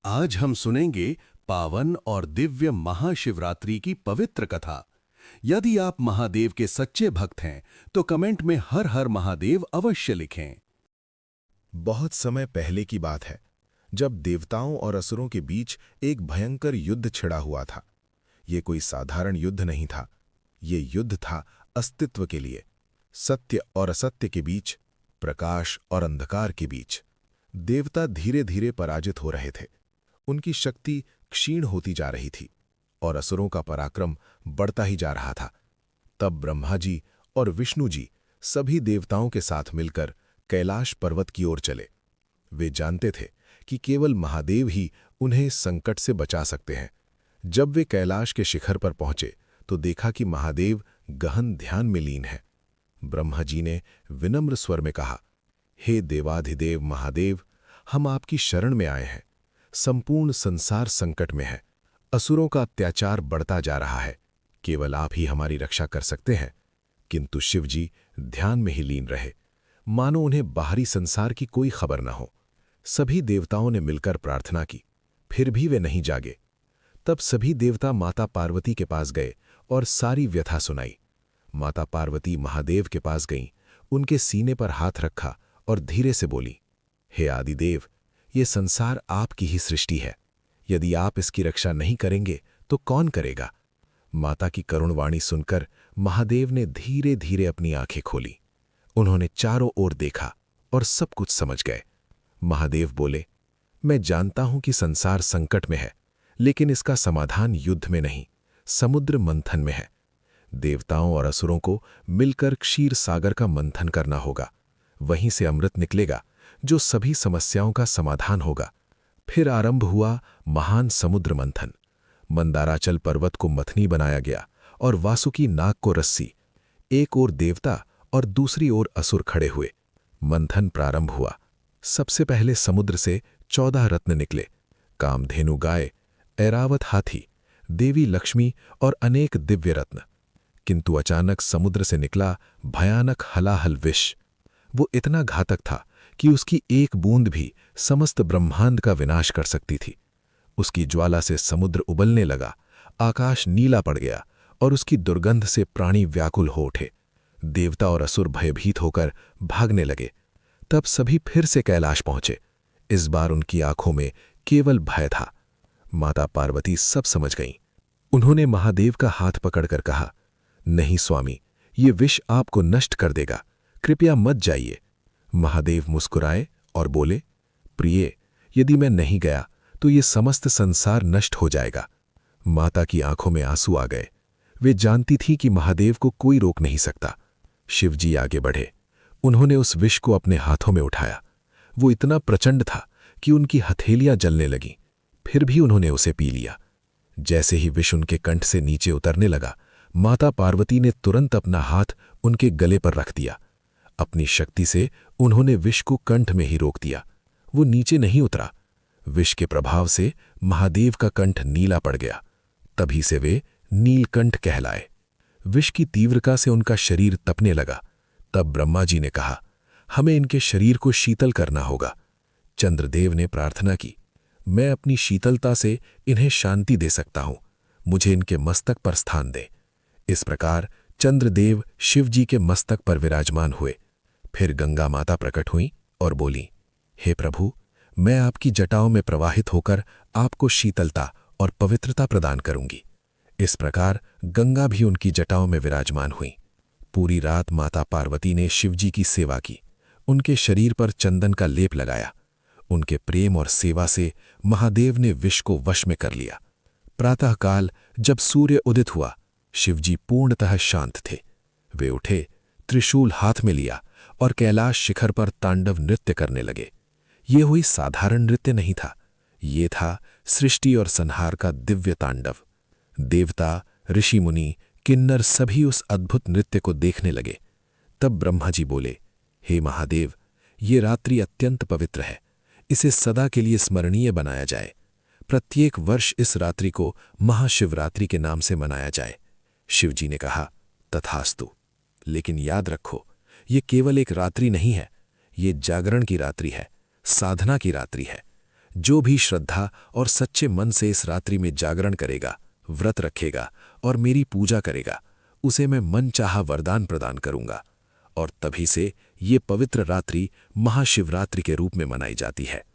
आज हम सुनेंगे पावन और दिव्य महाशिवरात्रि की पवित्र कथा। यदि आप महादेव के सच्चे भक्त हैं, तो कमेंट में हर हर महादेव अवश्य लिखें। बहुत समय पहले की बात है, जब देवताओं और असुरों के बीच एक भयंकर युद्ध छिड़ा हुआ था। ये कोई साधारण युद्ध नहीं था, ये युद्ध था अस्तित्व के लिए, सत्य और असत्य के बीच, प्रकाश और अंधकार के बीच। देवता धीरे धीरे पराजित हो रहे थे, उनकी शक्ति क्षीण होती जा रही थी और असुरों का पराक्रम बढ़ता ही जा रहा था। तब ब्रह्मा जी और विष्णु जी सभी देवताओं के साथ मिलकर कैलाश पर्वत की ओर चले। वे जानते थे कि केवल महादेव ही उन्हें इस संकट से बचा सकते हैं। जब वे कैलाश के शिखर पर पहुंचे तो देखा कि महादेव गहन ध्यान में लीन है। ब्रह्मा जी ने विनम्र स्वर में कहा, हे देवाधिदेव महादेव, हम आपकी शरण में आए हैं। संपूर्ण संसार संकट में है, असुरों का अत्याचार बढ़ता जा रहा है, केवल आप ही हमारी रक्षा कर सकते हैं। किंतु शिवजी ध्यान में ही लीन रहे, मानो उन्हें बाहरी संसार की कोई खबर न हो। सभी देवताओं ने मिलकर प्रार्थना की, फिर भी वे नहीं जागे। तब सभी देवता माता पार्वती के पास गए और सारी व्यथा सुनाई। माता पार्वती महादेव के पास गईं, उनके सीने पर हाथ रखा और धीरे से बोली, हे आदिदेव, ये संसार आपकी ही सृष्टि है। यदि आप इसकी रक्षा नहीं करेंगे तो कौन करेगा? माता की करुण वाणी सुनकर महादेव ने धीरे धीरे अपनी आंखें खोली। उन्होंने चारों ओर देखा और सब कुछ समझ गए। महादेव बोले, मैं जानता हूं कि संसार संकट में है, लेकिन इसका समाधान युद्ध में नहीं, समुद्र मंथन में है। देवताओं और असुरों को मिलकर क्षीर सागर का मंथन करना होगा। वहीं से अमृत निकलेगा जो सभी समस्याओं का समाधान होगा। फिर आरंभ हुआ महान समुद्र मंथन। मंदाराचल पर्वत को मथनी बनाया गया और वासुकी नाग को रस्सी। एक ओर देवता और दूसरी ओर असुर खड़े हुए। मंथन प्रारंभ हुआ। सबसे पहले समुद्र से 14 रत्न निकले, कामधेनु गाय, ऐरावत हाथी, देवी लक्ष्मी और अनेक दिव्य रत्न। किंतु अचानक समुद्र से निकला भयानक हलाहल विष। वो इतना घातक था कि उसकी एक बूंद भी समस्त ब्रह्मांड का विनाश कर सकती थी। उसकी ज्वाला से समुद्र उबलने लगा, आकाश नीला पड़ गया और उसकी दुर्गंध से प्राणी व्याकुल हो उठे। देवता और असुर भयभीत होकर भागने लगे। तब सभी फिर से कैलाश पहुंचे। इस बार उनकी आंखों में केवल भय था। माता पार्वती सब समझ गईं। उन्होंने महादेव का हाथ पकड़कर कहा, नहीं स्वामी, ये विष आपको नष्ट कर देगा, कृपया मत जाइए। महादेव मुस्कुराए और बोले, प्रिय, यदि मैं नहीं गया तो ये समस्त संसार नष्ट हो जाएगा। माता की आंखों में आंसू आ गए। वे जानती थी कि महादेव को कोई रोक नहीं सकता। शिवजी आगे बढ़े। उन्होंने उस विष को अपने हाथों में उठाया। वो इतना प्रचंड था कि उनकी हथेलियां जलने लगीं। फिर भी उन्होंने उसे पी लिया। जैसे ही विष उनके कंठ से नीचे उतरने लगा, माता पार्वती ने तुरंत अपना हाथ उनके गले पर रख दिया। अपनी शक्ति से उन्होंने विष को कंठ में ही रोक दिया। वो नीचे नहीं उतरा। विष के प्रभाव से महादेव का कंठ नीला पड़ गया। तभी से वे नीलकंठ कहलाए। विष की तीव्रता से उनका शरीर तपने लगा। तब ब्रह्मा जी ने कहा, हमें इनके शरीर को शीतल करना होगा। चंद्रदेव ने प्रार्थना की, मैं अपनी शीतलता से इन्हें शांति दे सकता हूं, मुझे इनके मस्तक पर स्थान दें। इस प्रकार चंद्रदेव शिवजी के मस्तक पर विराजमान हुए। फिर गंगा माता प्रकट हुईं और बोली, हे प्रभु, मैं आपकी जटाओं में प्रवाहित होकर आपको शीतलता और पवित्रता प्रदान करूंगी। इस प्रकार गंगा भी उनकी जटाओं में विराजमान हुई। पूरी रात माता पार्वती ने शिवजी की सेवा की। उनके शरीर पर चंदन का लेप लगाया। उनके प्रेम और सेवा से महादेव ने विष को वश में कर लिया। प्रातःकाल जब सूर्य उदित हुआ, शिवजी पूर्णतः शांत थे। वे उठे, त्रिशूल हाथ में लिया और कैलाश शिखर पर तांडव नृत्य करने लगे। ये कोई साधारण नृत्य नहीं था, ये था सृष्टि और संहार का दिव्य तांडव। देवता, ऋषि मुनि, किन्नर सभी उस अद्भुत नृत्य को देखने लगे। तब ब्रह्मा जी बोले, हे महादेव, ये रात्रि अत्यंत पवित्र है, इसे सदा के लिए स्मरणीय बनाया जाए। प्रत्येक वर्ष इस रात्रि को महाशिवरात्रि के नाम से मनाया जाए। शिवजी ने कहा, तथास्तु। लेकिन याद रखो, ये केवल एक रात्रि नहीं है, ये जागरण की रात्रि है, साधना की रात्रि है। जो भी श्रद्धा और सच्चे मन से इस रात्रि में जागरण करेगा, व्रत रखेगा और मेरी पूजा करेगा, उसे मैं मनचाहा वरदान प्रदान करूंगा। और तभी से ये पवित्र रात्रि महाशिवरात्रि के रूप में मनाई जाती है।